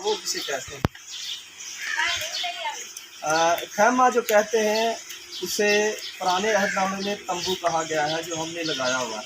वो किसे कहते हैं? खैमा जो कहते हैं उसे पुराने अहदनामे में तंबू कहा गया है जो हमने लगाया हुआ है।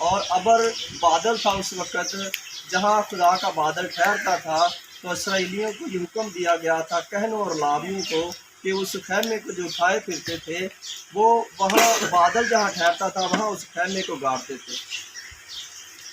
और अबर बादल था उस वक़्त, जहाँ खुदा का बादल ठहरता था, तो इसराइलियों को ये हुक्म दिया गया था, कहनों और लावियों को, कि उस खैमे को जो उठाए फिरते थे वो वहाँ बादल जहाँ ठहरता था वहाँ उस खैमे को गाड़ते थे।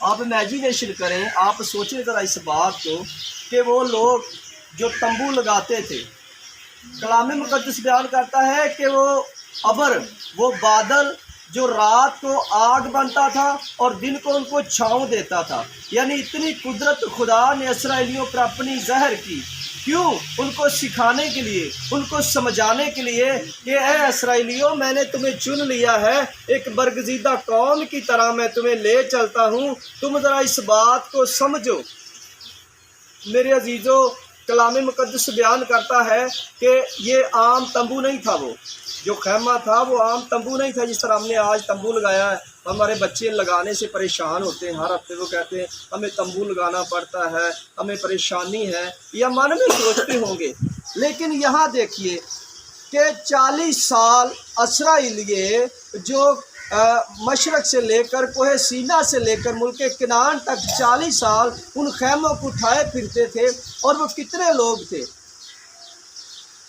आप इमेजिनेशन करें, आप सोचें ज़रा इस बात को कि वो लोग जो तंबू लगाते थे, कलाम मुक़द्दस बयान करता है कि वो अबर, वो बादल जो रात को आग बनता था और दिन को उनको छाँव देता था। यानी इतनी कुदरत खुदा ने इसराइलियों पर अपनी ज़हर की। क्यों? उनको सिखाने के लिए, उनको समझाने के लिए कि ए इसराइलियों, मैंने तुम्हें चुन लिया है, एक बरगज़ीदा कौम की तरह मैं तुम्हें ले चलता हूँ, तुम ज़रा इस बात को समझो। मेरे अजीज़ों, कलाम मुक़द्दस बयान करता है कि ये आम तंबू नहीं था, वो जो खैमा था वो आम तंबू नहीं था जिस तरह हमने आज तंबू लगाया है। हमारे बच्चे लगाने से परेशान होते हैं, हर हफ्ते वो कहते हैं हमें तंबू लगाना पड़ता है, हमें परेशानी है, या मन में सोचते होंगे। लेकिन यहाँ देखिए कि 40 साल इसराइलिये जो मशरक़ से लेकर कोहे सीना से लेकर मुल्क किनान तक 40 साल उन खैमों को उठाए फिरते थे। और वो कितने लोग थे?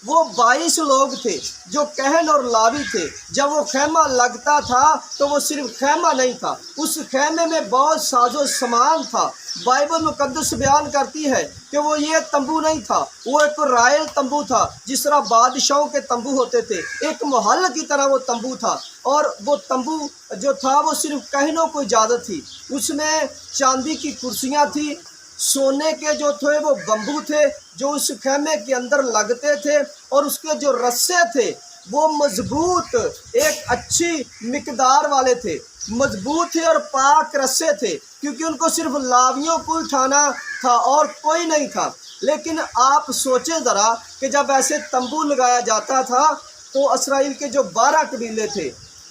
वो 22 लोग थे जो कहन और लावी थे। जब वो खैमा लगता था तो वो सिर्फ खैमा नहीं था, उस खैमे में बहुत साजो सामान था। बाइबल मुक़द्दस बयान करती है कि वो ये तंबू नहीं था, वो एक रायल तंबू था, जिस तरह बादशाहों के तंबू होते थे, एक महल की तरह वो तंबू था। और वो तंबू जो था वो सिर्फ कहनों को इजाज़त थी। उसमें चांदी की कुर्सियाँ थी, सोने के जो थे वो बम्बू थे जो उस खैमे के अंदर लगते थे, और उसके जो रस्से थे वो मजबूत, एक अच्छी मिकदार वाले थे, मजबूत थे और पाक रस्से थे, क्योंकि उनको सिर्फ लावियों को उठाना था और कोई नहीं था। लेकिन आप सोचें ज़रा कि जब ऐसे तंबू लगाया जाता था तो इसराइल के जो 12 कबीले थे,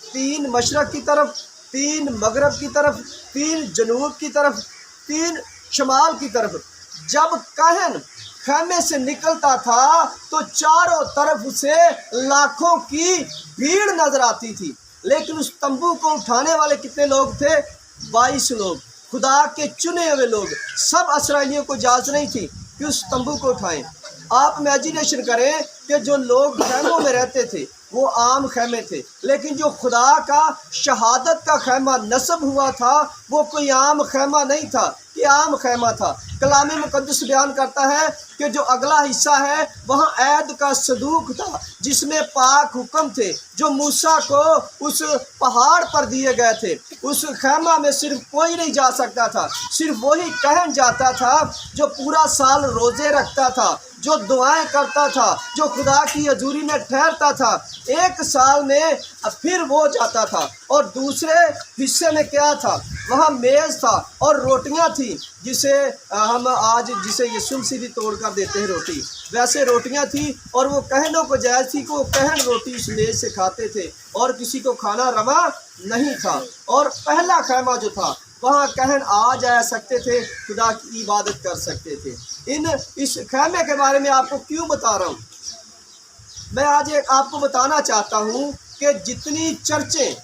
3 मशरक़ की तरफ, 3 मगरब की तरफ, 3 जनूब की तरफ, 3 शमाल की तरफ, जब कहन खैमे से निकलता था तो चारों तरफ से लाखों की भीड़ नजर आती थी। लेकिन उस तंबू को उठाने वाले कितने लोग थे? 22 लोग, खुदा के चुने हुए लोग। सब इसराइलियों को इजाज़त नहीं थी कि उस तंबू को उठाएं। आप इमेजिनेशन करें कि जो लोग खैमों में रहते थे वो आम खैमे थे, लेकिन जो खुदा का शहादत का खैमा नस्ब हुआ था वो कोई आम खैमा नहीं था, कि आम खैमा था। कलाम मुक़द्दस बयान करता है कि जो अगला हिस्सा है वहाँ ऐद का सदूक था, जिसमें पाक हुक्म थे जो मूसा को उस पहाड़ पर दिए गए थे। उस खैमा में सिर्फ कोई नहीं जा सकता था, सिर्फ वही कहन जाता था जो पूरा साल रोज़े रखता था, जो दुआएं करता था, जो खुदा की हजूरी में ठहरता था। एक साल में फिर वो जाता था। और दूसरे हिस्से में क्या था? वहाँ मेज़ था और रोटियां थी, जिसे हम आज जिसे यीशु मसीह भी तोड़ कर देते हैं रोटी, वैसे रोटियां थी। और वो कहनों को जायज़ थी कि वो कहन रोटी उस मेज़ से खाते थे और किसी को खाना रवा नहीं था। और पहला खैमा जो था वहाँ कहन आ जा सकते थे, खुदा की इबादत कर सकते थे। इस खैमे के बारे में आपको क्यों बता रहा हूँ? मैं आज एक आपको बताना चाहता हूँ कि जितनी चर्चें,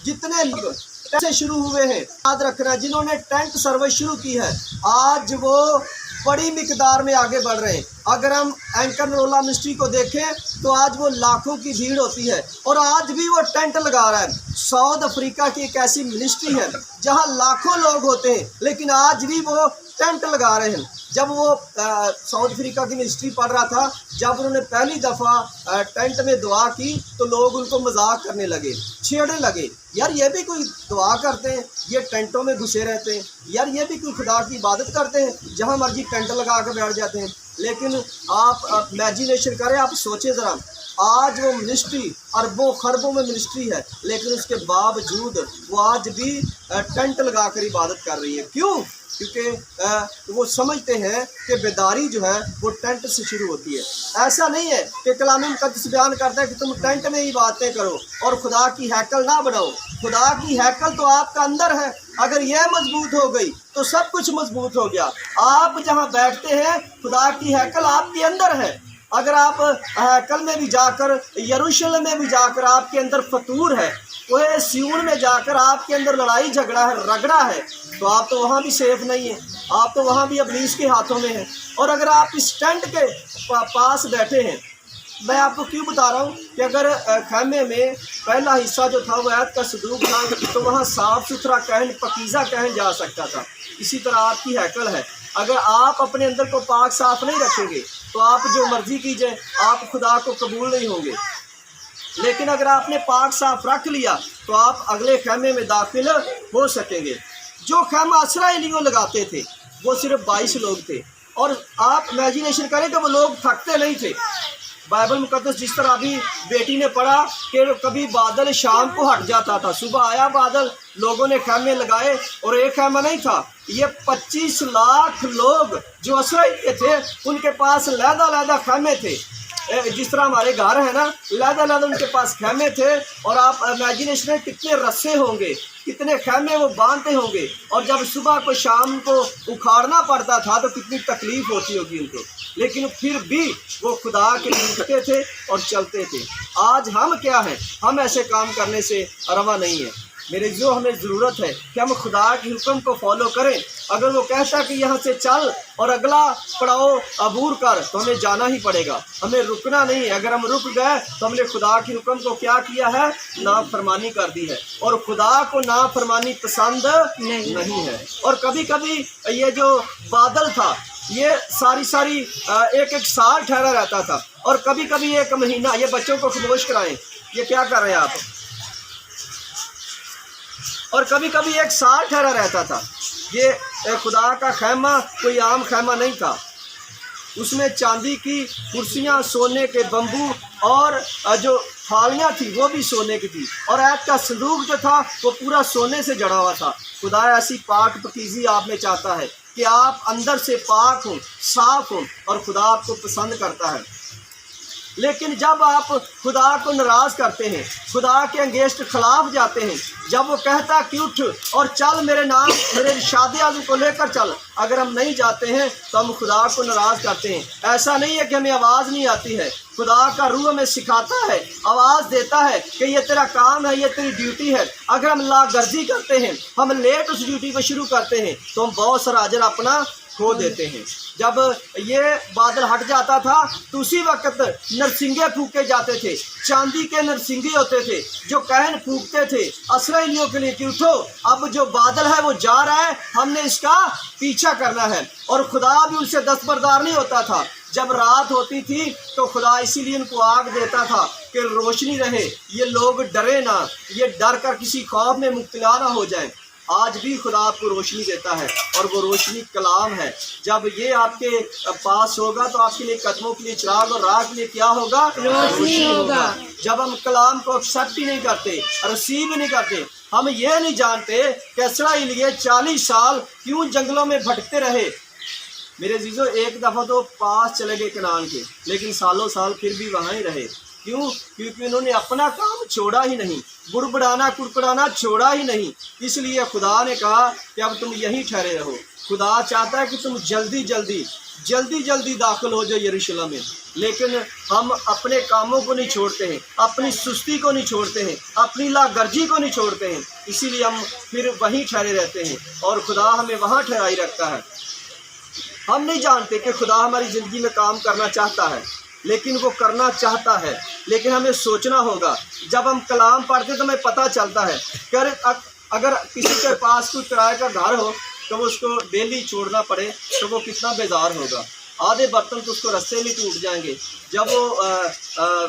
जितने लोग से शुरू हुए हैं, याद रखना, जिन्होंने टेंट सर्विस शुरू की है, आज वो बड़ी मिकदार में आगे बढ़ रहे हैं। अगर हम एंकर नरोला मिनिस्ट्री को देखें तो आज वो लाखों की भीड़ होती है और आज भी वो टेंट लगा रहा है। साउथ अफ्रीका की एक ऐसी मिनिस्ट्री है जहां लाखों लोग होते हैं, लेकिन आज भी वो टेंट लगा रहे हैं। जब वो साउथ अफ्रीका की मिनिस्ट्री पढ़ रहा था, जब उन्होंने पहली दफ़ा टेंट में दुआ की तो लोग उनको मजाक करने लगे, छेड़ने लगे, यार ये भी कोई दुआ करते हैं, ये टेंटों में घुसे रहते हैं, यार ये भी कोई खुदा की इबादत करते हैं, जहाँ मर्जी टेंट लगा कर बैठ जाते हैं। लेकिन आप इमेजिनेशन करें, आप सोचें ज़रा, आज वो मिनिस्ट्री अरबों खरबों में मिनिस्ट्री है, लेकिन उसके बावजूद वो आज भी टेंट लगा कर इबादत कर रही है। क्यों? क्योंकि वो समझते हैं कि बेदारी जो है वो टेंट से शुरू होती है। ऐसा नहीं है कि कलाम मुक़द्दस बयान करता है कि तुम टेंट में ही बातें करो और खुदा की हैकल ना बनाओ। खुदा की हैकल तो आपका अंदर है। अगर यह मजबूत हो गई तो सब कुछ मजबूत हो गया। आप जहाँ बैठते हैं खुदा की हैकल आपके अंदर है। अगर आप हैकल में भी जाकर, यरूशलेम में भी जाकर आपके अंदर फतूर है, वह सियून में जाकर आपके अंदर लड़ाई झगड़ा है, रगड़ा है, तो आप तो वहाँ भी सेफ नहीं है, आप तो वहाँ भी इब्लीस के हाथों में हैं। और अगर आप इस टेंट के पास बैठे हैं, मैं आपको क्यों बता रहा हूँ कि अगर खैमे में पहला हिस्सा जो था वो ऐत का सदूक था, तो वहाँ साफ़ सुथरा कहन, पकीज़ा कहन जा सकता था। इसी तरह आपकी हैकल है। अगर आप अपने अंदर को पाक साफ नहीं रखेंगे तो आप जो मर्जी कीजिए, आप खुदा को कबूल नहीं होंगे। लेकिन अगर आपने पाक साफ रख लिया तो आप अगले खैमे में दाखिल हो सकेंगे। जो खैमा इसराइलियों लगाते थे वो सिर्फ 22 लोग थे, और आप इमेजिनेशन करें कि वो लोग थकते नहीं थे। बाइबल मुक़द्दस जिस तरह अभी बेटी ने पढ़ा कि कभी बादल शाम को हट जाता था, सुबह आया बादल, लोगों ने खैमे लगाए, और एक खैमा नहीं था, ये 25 लाख लोग जो इसराइली थे उनके पास लहदा खैमे थे। जिस तरह हमारे घर है ना, लहदा उनके पास खैमे थे। और आप इमेजिनेशन में कितने रस्से होंगे, कितने खैमे वो बांधते होंगे, और जब सुबह को शाम को उखाड़ना पड़ता था तो कितनी तकलीफ होती होगी उनको। लेकिन फिर भी वो खुदा के लिए उठते थे और चलते थे। आज हम क्या हैं? हम ऐसे काम करने से रवा नहीं है। मेरे जो हमें ज़रूरत है कि हम खुदा के हुक्म को फॉलो करें। अगर वो कहता कि यहाँ से चल और अगला पड़ाव अबूर कर, तो हमें जाना ही पड़ेगा, हमें रुकना नहीं है। अगर हम रुक गए तो हमने खुदा के हुक्म को क्या किया है? नाफरमानी कर दी है, और खुदा को नाफरमानी पसंद नहीं है। और कभी कभी ये जो बादल था ये सारी एक साल ठहरा रहता था, और कभी कभी 1 महीना। ये बच्चों को खामोश कराएं, ये क्या कर रहे हैं आप? और कभी कभी 1 साल ठहरा रहता था। ये खुदा का खैमा कोई आम खैमा नहीं था। उसमें चांदी की कुर्सियाँ, सोने के बम्बू, और जो थालियाँ थी वो भी सोने की थी, और ऐत का संदूक जो था वो पूरा सोने से जड़ा हुआ था। खुदा ऐसी पाक पकीज़ी आप में चाहता है कि आप अंदर से पाक हो, साफ हो, और खुदा आपको पसंद करता है। लेकिन जब आप खुदा को नाराज़ करते हैं, खुदा के अंगेस्ट खिलाफ जाते हैं, जब वो कहता कि उठ और चल मेरे नाम, मेरे इरशाद आज़म को लेकर चल, अगर हम नहीं जाते हैं तो हम खुदा को नाराज़ करते हैं। ऐसा नहीं है कि हमें आवाज़ नहीं आती है, खुदा का रूह हमें सिखाता है, आवाज़ देता है कि ये तेरा काम है, ये तेरी ड्यूटी है। अगर हम लागर्जी करते हैं, हम लेट उस ड्यूटी को शुरू करते हैं, तो हम बहुत सारा अजर अपना खो देते हैं। जब ये बादल हट जाता था तो उसी वक्त नरसिंगे फूके जाते थे, चांदी के नरसिंगे होते थे जो कहन फूकते थे इसराइलियों के लिए कि उठो, अब जो बादल है वो जा रहा है, हमने इसका पीछा करना है। और खुदा भी उनसे दस्तबरदार नहीं होता था। जब रात होती थी तो खुदा इसीलिए उनको आग देता था कि रोशनी रहे, ये लोग डरे ना, ये डर कर किसी खौफ में मुब्तला ना हो जाए। आज भी खुदा आपको रोशनी देता है, और वो रोशनी कलाम है। जब ये आपके पास होगा तो आपके लिए कदमों के लिए चिराग और राह के लिए क्या होगा? रोशनी होगा। जब हम कलाम को एक्सेप्ट ही नहीं करते, रिसीव नहीं करते, हम ये नहीं जानते कि इसराइल ये 40 साल क्यों जंगलों में भटकते रहे। मेरे जीजो, एक दफ़ा तो पास चले गए कनान के, लेकिन सालों साल फिर भी वहाँ ही रहे। क्यों? क्योंकि उन्होंने अपना काम छोड़ा ही नहीं, बुड़बुड़ाना कुड़कुड़ाना छोड़ा ही नहीं। इसलिए खुदा ने कहा कि अब तुम यहीं ठहरे रहो। खुदा चाहता है कि तुम जल्दी जल्दी दाखिल हो जाओ यरूशलेम में, लेकिन हम अपने कामों को नहीं छोड़ते हैं, अपनी सुस्ती को नहीं छोड़ते हैं, अपनी लागर्जी को नहीं छोड़ते हैं। इसीलिए हम फिर वहीं ठहरे रहते हैं, और खुदा हमें वहाँ ठहराई रखता है। हम नहीं जानते कि खुदा हमारी ज़िंदगी में काम करना चाहता है, लेकिन वो करना चाहता है, लेकिन हमें सोचना होगा। जब हम कलाम पढ़ते तो हमें पता चलता है कि अगर किसी के पास कोई किराए का घर हो तो वो उसको डेली छोड़ना पड़े तो वो कितना बेजार होगा। आधे बर्तन तो उसको रास्ते में टूट जाएंगे। जब वो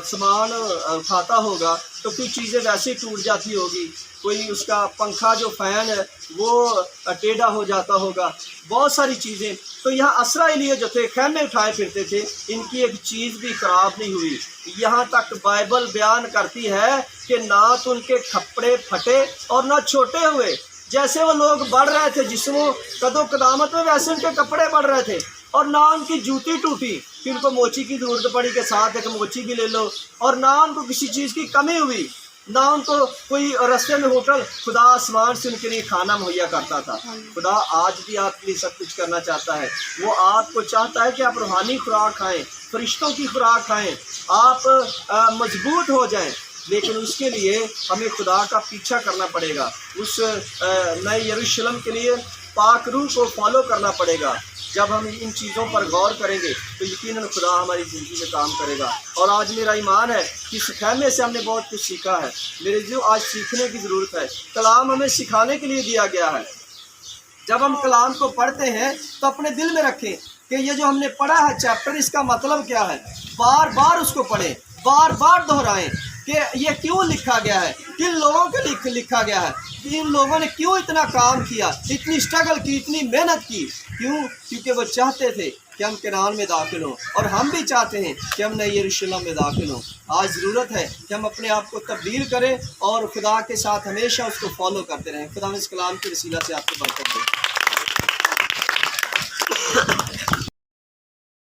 सामान उठाता होगा तो कुछ चीज़ें वैसे ही टूट जाती होगी, कोई उसका पंखा जो फ़ैन है वो टेढ़ा हो जाता होगा, बहुत सारी चीज़ें। तो यहाँ असराइली जो थे खैमे उठाए फिरते थे, इनकी एक चीज़ भी ख़राब नहीं हुई। यहाँ तक बाइबल बयान करती है कि ना तो उनके कपड़े फटे और ना छोटे हुए। जैसे वो लोग बढ़ रहे थे जिस्मों कदो कदामत में, वैसे उनके कपड़े बढ़ रहे थे। और ना उनकी जूती टूटी कि उनको मोची की ज़रूरत पड़ी के साथ एक मोची भी ले लो, और ना उनको किसी चीज़ की कमी हुई, ना उनको कोई रास्ते में होटल, खुदा आसमान से उनके लिए खाना मुहैया करता था। खुदा आज भी आपके लिए सब कुछ करना चाहता है। वो आपको चाहता है कि आप रूहानी खुराक खाएं, फरिश्तों की खुराक खाएं, आप मजबूत हो जाएं। लेकिन उसके लिए हमें खुदा का पीछा करना पड़ेगा, उस नए यरूशलेम के लिए पाक रूह को फॉलो करना पड़ेगा। जब हम इन चीज़ों पर गौर करेंगे तो यकीनन खुदा हमारी ज़िंदगी में काम करेगा। और आज मेरा ईमान है कि इस खैमे से हमने बहुत कुछ सीखा है। मेरे जो आज सीखने की ज़रूरत है, कलाम हमें सिखाने के लिए दिया गया है। जब हम कलाम को पढ़ते हैं तो अपने दिल में रखें कि ये जो हमने पढ़ा है चैप्टर, इसका मतलब क्या है। बार बार उसको पढ़ें, बार बार दोहराएं कि ये क्यों लिखा गया है, किन लोगों के लिए लिखा गया है, इन लोगों ने क्यों इतना काम किया, इतनी स्ट्रगल की, इतनी मेहनत की। क्यों? क्योंकि वो चाहते थे कि हम कनान में दाखिल हों, और हम भी चाहते हैं कि हम नए यरूशलेम में दाखिल हों। आज ज़रूरत है कि हम अपने आप को तब्दील करें और खुदा के साथ हमेशा उसको फॉलो करते रहें। खुदा इस कलाम के वसीला से आपको बरकत दे।